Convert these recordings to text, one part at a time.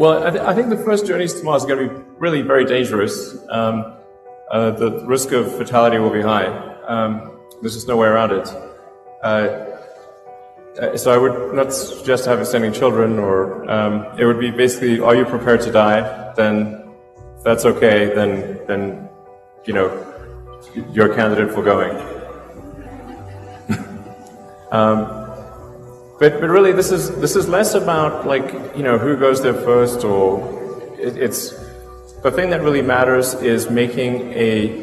Well, I think the first journeys to Mars are going to be really very dangerous. The risk of fatality will be high. There's just no way around it. So I would not suggest having sending children, or it would be basically, are you prepared to die? Then if that's okay. Then you know, you're a candidate for going. But really, this is less about, like, you know, who goes there first, or it's the thing that really matters is making a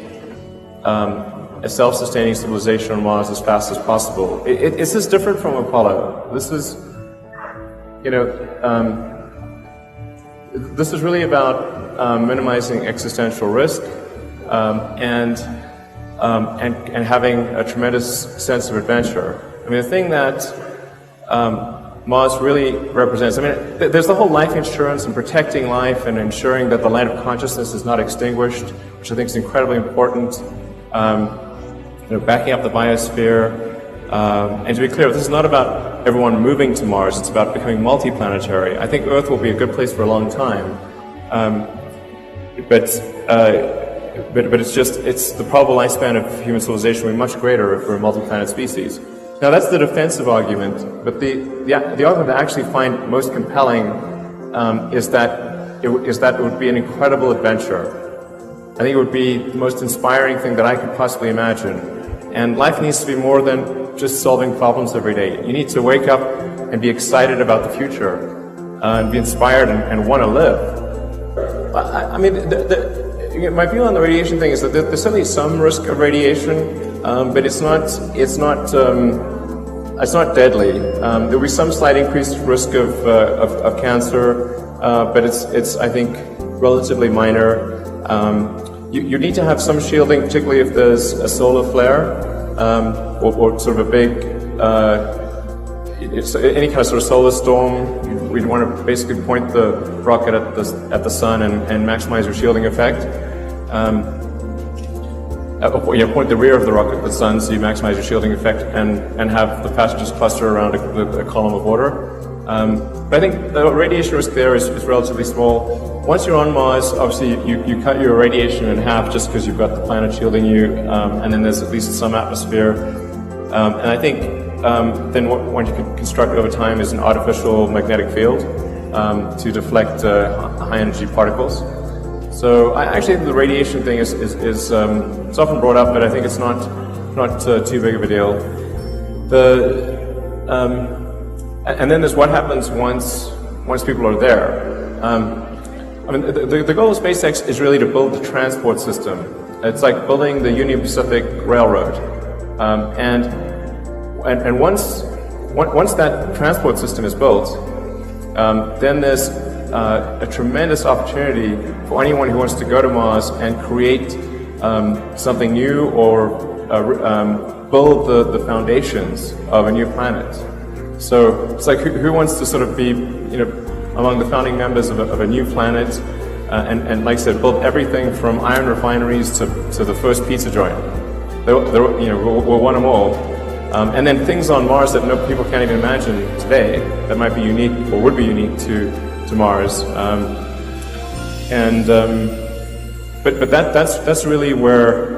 self-sustaining civilization on Mars as fast as possible. This is different from Apollo. This is, you know, this is really about minimizing existential risk and having a tremendous sense of adventure. I mean, the thing that Mars really represents, I mean, there's the whole life insurance and protecting life and ensuring that the light of consciousness is not extinguished, which I think is incredibly important. You know, backing up the biosphere. And to be clear, this is not about everyone moving to Mars, it's about becoming multiplanetary. I think Earth will be a good place for a long time. But it's the probable lifespan of human civilization will be much greater if we're a multi-planet species. Now that's the defensive argument, but the argument that I actually find most compelling is that it would be an incredible adventure. I think it would be the most inspiring thing that I could possibly imagine. And life needs to be more than just solving problems every day. You need to wake up and be excited about the future, and be inspired and want to live. I mean, my view on the radiation thing is that there's certainly some risk of radiation, but it's not deadly. There'll be some slight increased risk of cancer, but it's I think relatively minor. You need to have some shielding, particularly if there's a solar flare or sort of a big any kind of sort of solar storm. We'd want to basically point the rocket at the sun and maximize your shielding effect. Point the rear of the rocket at the sun so you maximize your shielding effect and have the passengers cluster around a column of water. But I think the radiation risk there is relatively small. Once you're on Mars, obviously you cut your radiation in half just because you've got the planet shielding you, and then there's at least some atmosphere. And I think then what you can construct over time is an artificial magnetic field to deflect high energy particles. So I actually think the radiation thing is it's often brought up, but I think it's not too big of a deal. And then there's what happens once people are there. I mean, the goal of SpaceX is really to build the transport system. It's like building the Union Pacific Railroad, and once that transport system is built, then there's a tremendous opportunity for anyone who wants to go to Mars and create something new or build the foundations of a new planet. So it's like who wants to sort of be, you know, among the founding members of a new planet, and like I said, build everything from iron refineries to the first pizza joint. You know, we'll want them all. And then things on Mars that people can't even imagine today that might be unique or would be unique to Mars. But that's really where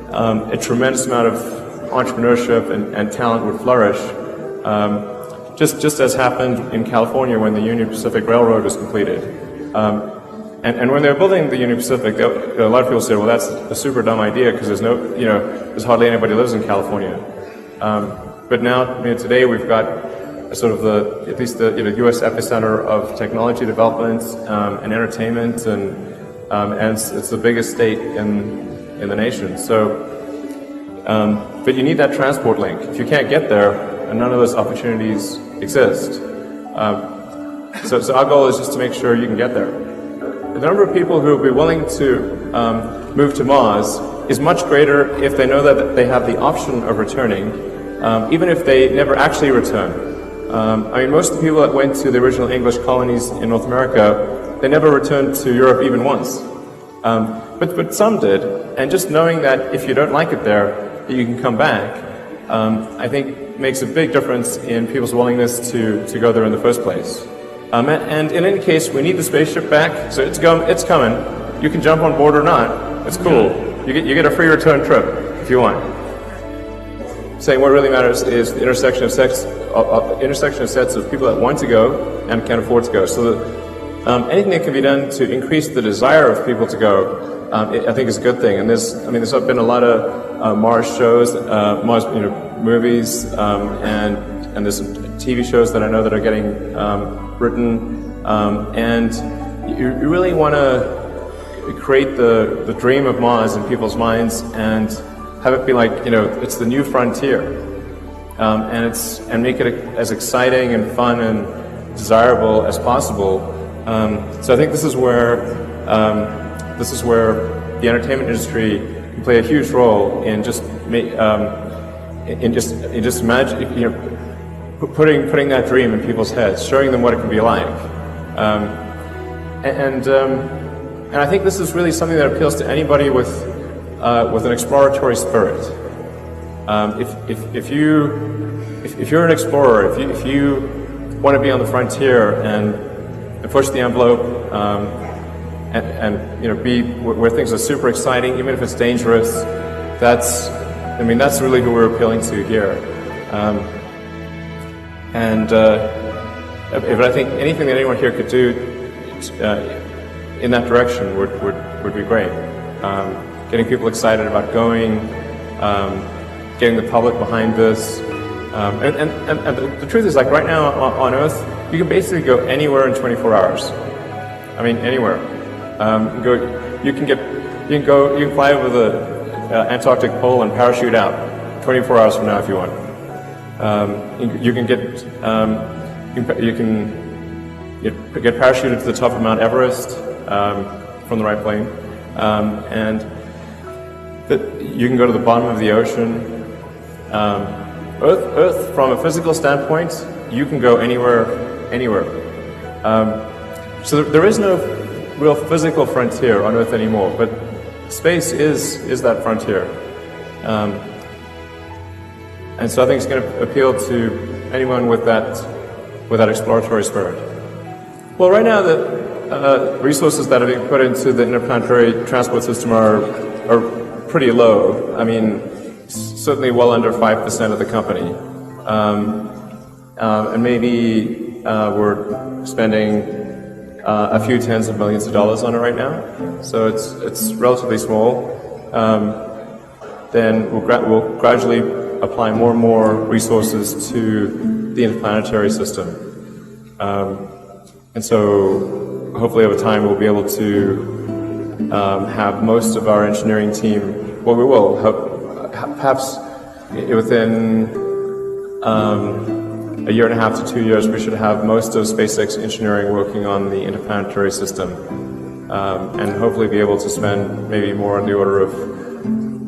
a tremendous amount of entrepreneurship and talent would flourish. Just as happened in California when the Union Pacific Railroad was completed. And when they were building the Union Pacific, a lot of people said, well, that's a super dumb idea because there's hardly anybody who lives in California. But now, today we've got sort of at least the U.S. epicenter of technology development and entertainment, and it's the biggest state in the nation. So, but you need that transport link. If you can't get there, and none of those opportunities exist. So our goal is just to make sure you can get there. The number of people who will be willing to move to Mars is much greater if they know that they have the option of returning, even if they never actually return. I mean, most of the people that went to the original English colonies in North America, they never returned to Europe even once. But some did, and just knowing that if you don't like it there, that you can come back, I think makes a big difference in people's willingness to go there in the first place. And in any case, we need the spaceship back, so it's coming. You can jump on board or not. It's cool. You get a free return trip if you want. Saying what really matters is the intersection of sets of people that want to go and can afford to go. So that anything that can be done to increase the desire of people to go, I think is a good thing. And there's been a lot of Mars shows, Mars movies, and there's some TV shows that I know that are getting written, and you really want to create the dream of Mars in people's minds and have it be like, it's the new frontier, and make it as exciting and fun and desirable as possible. So I think this is where the entertainment industry can play a huge role in just imagine, putting that dream in people's heads, showing them what it can be like, and I think this is really something that appeals to anybody with an exploratory spirit. If you're an explorer, if you want to be on the frontier and push the envelope, and be where things are super exciting, even if it's dangerous, that's really who we're appealing to here. But I think anything that anyone here could do in that direction would be great. Getting people excited about going, getting the public behind this, and the truth is, like right now on Earth, you can basically go anywhere in 24 hours. I mean, anywhere. You can fly over the Antarctic pole and parachute out 24 hours from now if you want. You can get parachuted to the top of Mount Everest from the right plane, and you can go to the bottom of the ocean. Earth, from a physical standpoint, you can go anywhere. So there is no real physical frontier on Earth anymore, but space is that frontier. And so I think it's going to appeal to anyone with that exploratory spirit. Well, right now the resources that are being put into the interplanetary transport system are pretty low. I mean, certainly well under 5% of the company, and then we're spending a few tens of millions of dollars on it right now. So it's relatively small. Then we'll gradually apply more and more resources to the interplanetary system. And so hopefully over time we'll be able to have most of our engineering team, well, we will, perhaps within a year and a half to 2 years, we should have most of SpaceX engineering working on the interplanetary system, and hopefully be able to spend maybe more on the order of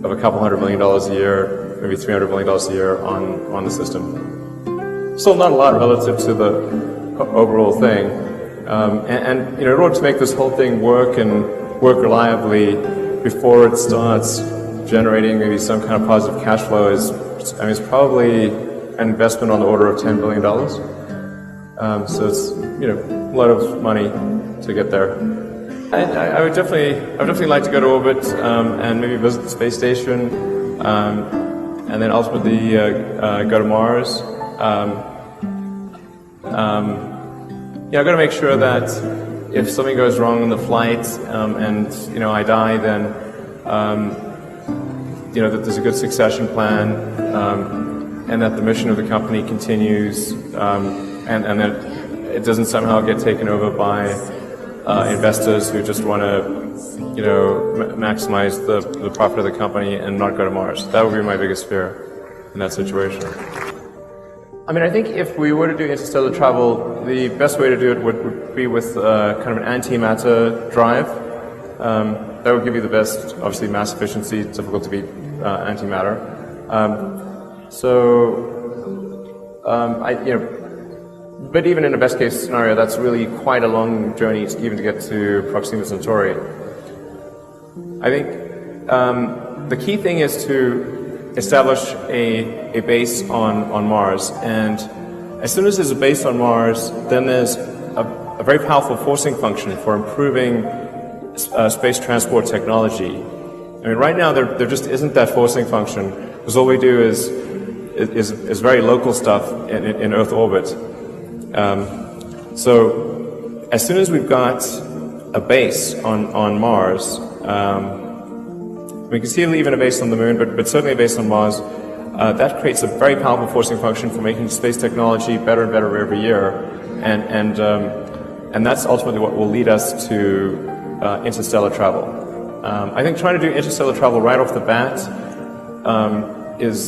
a couple $100 million a year, maybe $300 million a year on the system. Still not a lot relative to the overall thing. And in order to make this whole thing work and work reliably before it starts generating maybe some kind of positive cash flow it's probably an investment on the order of $10 billion. So it's a lot of money to get there. I would definitely like to go to orbit and maybe visit the space station, and then ultimately go to Mars. I've got to make sure that if something goes wrong in the flight and I die, then that there's a good succession plan, and that the mission of the company continues, and that it doesn't somehow get taken over by investors who just want to maximize the profit of the company and not go to Mars. That would be my biggest fear in that situation. I mean, I think if we were to do interstellar travel, the best way to do it would be with kind of an antimatter drive. That would give you the best, obviously, mass efficiency. It's difficult to beat antimatter. But even in a best case scenario, that's really quite a long journey even to get to Proxima Centauri. I think the key thing is to establish a base on Mars, and as soon as there's a base on Mars, then there's a very powerful forcing function for improving space transport technology. I mean, right now there just isn't that forcing function, because all we do is very local stuff in Earth orbit. So as soon as we've got a base on Mars, we can see even a base on the Moon, but certainly a base on Mars, that creates a very powerful forcing function for making space technology better and better every year, and that's ultimately what will lead us to interstellar travel. I think trying to do interstellar travel right off the bat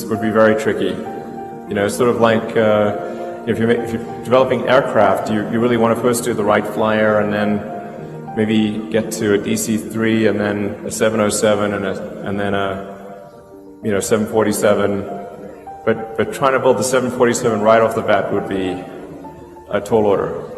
would be very tricky. You know, sort of like if you're developing aircraft, you really want to first do the Wright Flyer, and then maybe get to a DC-3, and then a 707, and then a 747. But trying to build the 747 right off the bat would be a tall order.